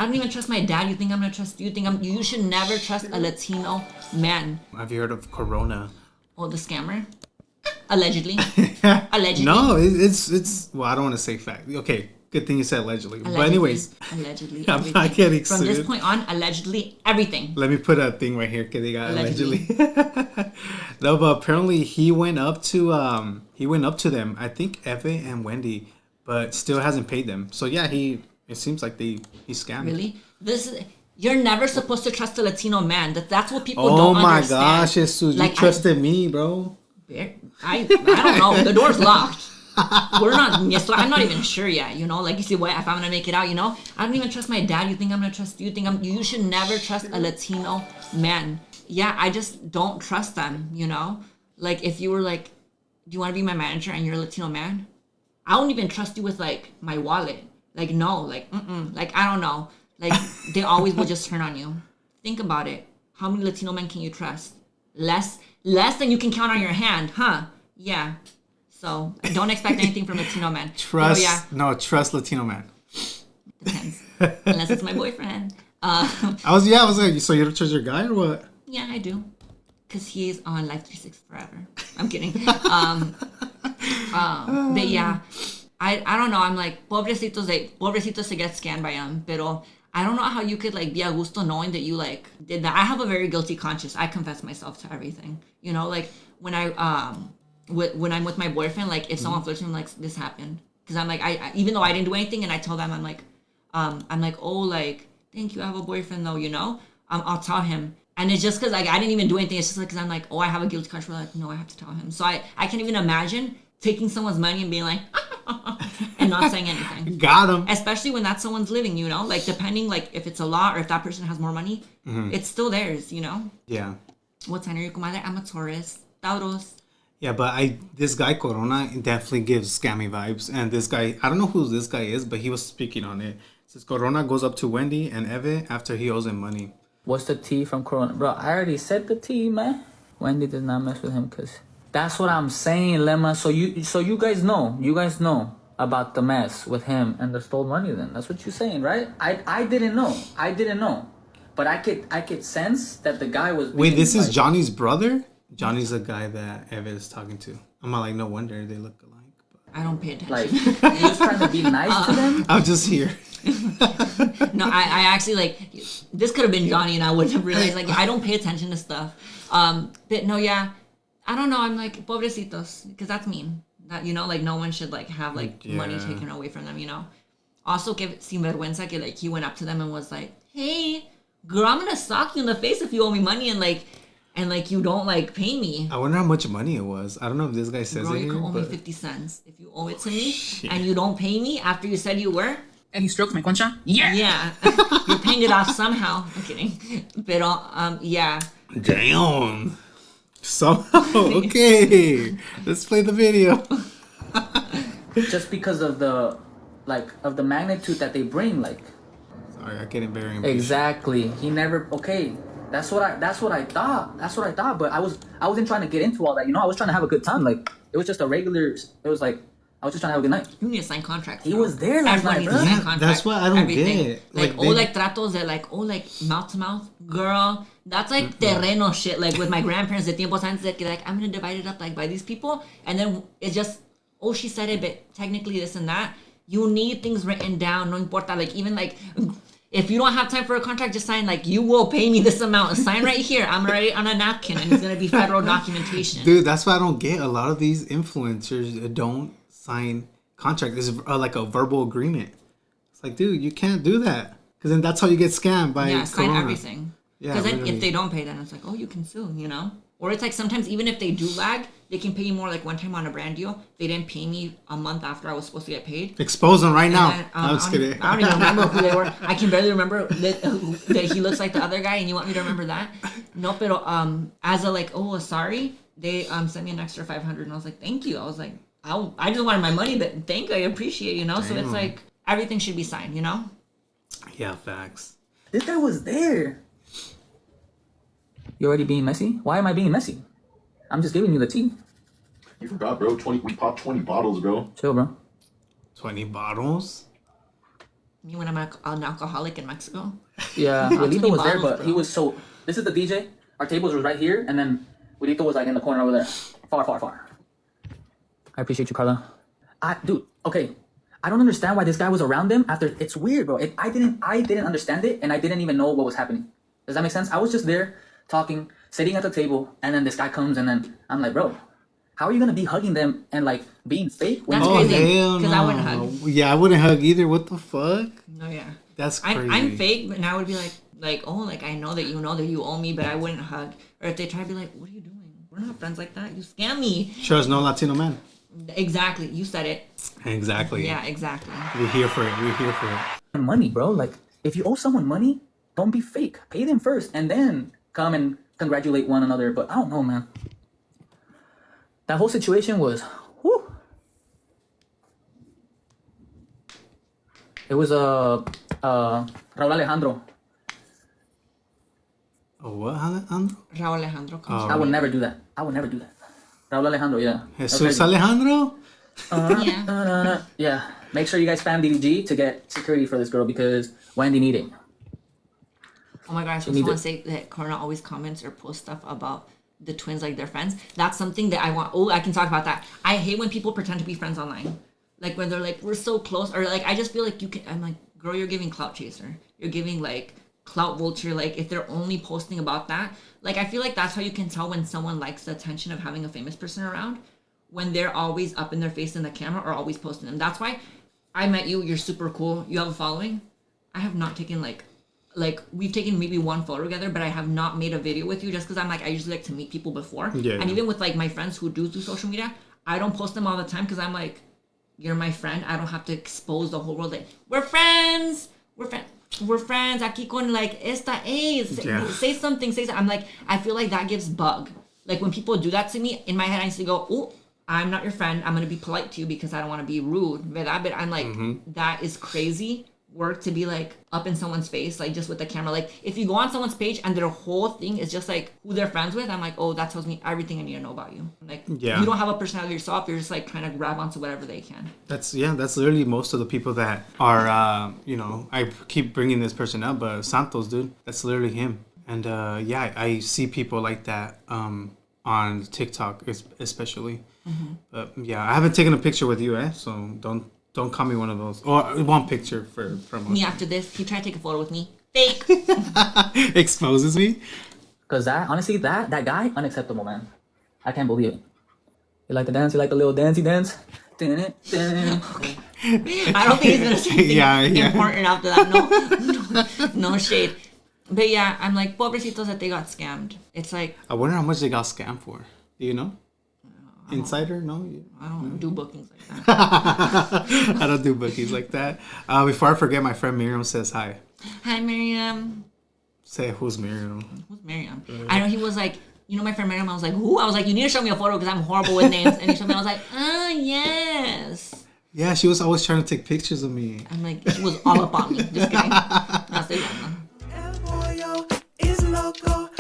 I don't even trust my dad. You think I'm gonna trust you? You should never trust a Latino man. Have you heard of Corona? Oh, the scammer? Allegedly. Allegedly. No, it's well, I don't want to say fact. Okay, good thing you said allegedly. But anyways, allegedly. I'm not getting From sued. this point on, allegedly everything. Let me put a thing right here because they got allegedly. No, but apparently he went up to them. I think Eve and Wendy, but still hasn't paid them. So yeah, it seems like he scammed. Really? You're never supposed to trust a Latino man. That's what people don't understand. Oh my gosh, Jesus, you trusted me, bro. I don't know. The door's locked. I'm not even sure yet, like you see what if I'm gonna make it out, I don't even trust my dad. You think I'm gonna trust you? You should never trust a Latino man. Yeah, I just don't trust them, like if you were like, do you want to be my manager and you're a Latino man, I won't even trust you with like my wallet. Like no, like like I don't know, like they always will just turn on you. Think about it. How many Latino men can you trust? Less than you can count on your hand, huh? Yeah. So don't expect anything from Latino men. Trust Latino man. Depends. Unless it's my boyfriend. I was like, so you don't trust your guy or what? Yeah, I do. Cause he's on Life 360 forever. I'm kidding. But yeah, I don't know. I'm like, pobrecitos se get scammed by him. Pero I don't know how you could like be a gusto knowing that you like did that. I have a very guilty conscience. I confess myself to everything. Like when when I'm with my boyfriend, like if someone flirts with me, like this happened, because I'm like I even though I didn't do anything, and I tell them I'm like oh like thank you, I have a boyfriend though, I'll tell him, and it's just because like I didn't even do anything. It's just like because I'm like, oh, I have a guilty conscience. Like no, I have to tell him. So I can't even imagine taking someone's money and being like and not saying anything. Got him. Especially when that's someone's living, like depending like if it's a law or if that person has more money, it's still theirs, Yeah. What sign are you, comadre? I'm a Taurus. Tauros. Yeah, but this guy Corona definitely gives scammy vibes. And this guy, I don't know who this guy is, but he was speaking on it. It says Corona goes up to Wendy and Eve after he owes him money. What's the tea from Corona? Bro, I already said the tea, man. Wendy does not mess with him because that's what I'm saying, Lemma. So you guys know about the mess with him and the stole money then. That's what you're saying, right? I didn't know. But I could sense that the guy was... Wait, this is Johnny's brother? Johnny's the guy that Eve is talking to. I'm not like, no wonder they look alike. But... I don't pay attention. Like, you're just trying to be nice to them? I'm just here. No, I actually, like, this could have been Johnny and I wouldn't have realized. Like, I don't pay attention to stuff. But no, yeah. I don't know. I'm like, pobrecitos. Because that's mean. That, like, no one should, like, have, like, money taken away from them, Also, que sinvergüenza que, like, he went up to them and was like, hey, girl, I'm gonna sock you in the face if you owe me money and you don't like pay me. I wonder how much money it was. I don't know if this guy says Girl, it here. You can owe me 50 cents if you owe it to me and you don't pay me after you said you were. And he strokes my concha. Yeah. You're paying it off somehow. I'm kidding. But yeah. Damn. Somehow. Okay. Let's play the video. Just because of the magnitude that they bring, like. Sorry, I getting very impatient. Exactly. He never. Okay. That's what I thought. But I wasn't trying to get into all that. I was trying to have a good time. Like it was just a regular. It was like I was just trying to have a good night. You need to sign contracts. He was there last night, bro. Yeah, that's what I don't get. Like tratos de like mouth to mouth, girl. That's like terreno shit. Like with my grandparents, the tiempos antes de que like I'm gonna divide it up like by these people, and then it's just she said it, but technically this and that. You need things written down. No importa. Like even like. If you don't have time for a contract, just sign like you will pay me this amount. Sign right here. I'm writing it on a napkin, and it's gonna be federal documentation. Dude, that's why I don't get a lot of these influencers don't sign contract. It's like a verbal agreement. It's like, dude, you can't do that because then that's how you get scammed by Corona. Sign everything. Yeah, because then if they don't pay, then it's like, oh, you can sue. Or it's like sometimes even if they do lag, they can pay you more. Like one time on a brand deal, they didn't pay me a month after I was supposed to get paid. Expose them right now. Then, I'm just kidding. I don't even remember who they were. I can barely remember that he looks like the other guy, and you want me to remember that? No, pero as a like, oh, sorry, they sent me an extra $500, and I was like, thank you. I was like, I just wanted my money, but thank you, I appreciate you. So it's like everything should be signed, Yeah, facts. This guy was there. You already being messy? Why am I being messy? I'm just giving you the tea. You forgot, bro. We popped 20 bottles, bro. Chill, bro. 20 bottles? Me when I'm an alcoholic in Mexico. Yeah, Too Wilito many was there, bottles, but bro. he was so. This is the DJ. Our tables was right here, and then Wilito was like in the corner over there, far. I appreciate you, Carla. Dude, okay. I don't understand why this guy was around them after. It's weird, bro. I didn't understand it, and I didn't even know what was happening. Does that make sense? I was just there talking, sitting at the table, and then this guy comes, and then I'm like, bro, how are you gonna be hugging them and like being fake? That's Oh, crazy. hell Because no. I wouldn't hug. Yeah, I wouldn't hug either. What the fuck? No, yeah. That's crazy. I'm fake, but now I would be like, oh, like I know that you owe me, but I wouldn't hug. Or if they try to be like, what are you doing? We're not friends like that. You scam me. Trust no Latino man. Exactly. You said it. Exactly. Yeah, exactly. We're here for it. We're here for it. Money, bro. Like, if you owe someone money, don't be fake. Pay them first, and then come and congratulate one another. But I don't know, man. That whole situation was, whew. It was Raul Alejandro. Oh, what, Alejandro? Raul Alejandro comes. I would never do that. Raul Alejandro, yeah. That's Jesus crazy. Alejandro? Yeah. Yeah. Make sure you guys spam DDG to get security for this girl because Wendy need it. Oh my gosh, I just want to say that Corona always comments or posts stuff about the twins like they're friends. That's something that I want. Oh, I can talk about that. I hate when people pretend to be friends online. Like when they're like, we're so close. Or like, I just feel like you can, I'm like, girl, you're giving clout chaser. You're giving like clout vulture. Like if they're only posting about that. Like I feel like that's how you can tell when someone likes the attention of having a famous person around. When they're always up in their face in the camera or always posting them. That's why I met you. You're super cool. You have a following. I have not taken like we've taken maybe one photo together, but I have not made a video with you just because I'm like I usually like to meet people before. Yeah. And even with like my friends who do social media, I don't post them all the time because I'm like, you're my friend. I don't have to expose the whole world. Like we're friends. We're friends. Aquí con like esta. Hey, say something. Say something. I'm like I feel like that gives bug. Like when people do that to me, in my head I used to go, oh, I'm not your friend. I'm gonna be polite to you because I don't want to be rude. ¿Verdad? But I'm like, that is crazy work to be like up in someone's face, like just with the camera. Like if you go on someone's page and their whole thing is just like who they're friends with, I'm like, oh, that tells me everything I need to know about you. Like you don't have a personality yourself. You're just like trying to grab onto whatever they can. That's literally most of the people that are, I keep bringing this person up, but Santos, dude, that's literally him. And I see people like that on TikTok especially. But yeah, I haven't taken a picture with you, so don't call me one of those. Or one picture from us. Me after this. He tried to take a photo with me. Fake. Exposes me. Because honestly, that guy, unacceptable, man. I can't believe it. You like the dance? You like the little dancey dance? I don't think he's gonna say anything important after that. No shade. But yeah, I'm like, pobrecitos that they got scammed. It's like I wonder how much they got scammed for. Do you know? Insider? No? I don't do bookings like that. I don't do bookings like that. Before I forget, my friend Miriam says hi. Hi, Miriam. Say, who's Miriam? Who's Miriam? I know he was like, you know my friend Miriam? I was like, who? I was like, you need to show me a photo because I'm horrible with names. And he showed me, I was like, yes. Yeah, she was always trying to take pictures of me. I'm like, she was all up on me. Just kidding. No, estoy hablando. El pollo is loco.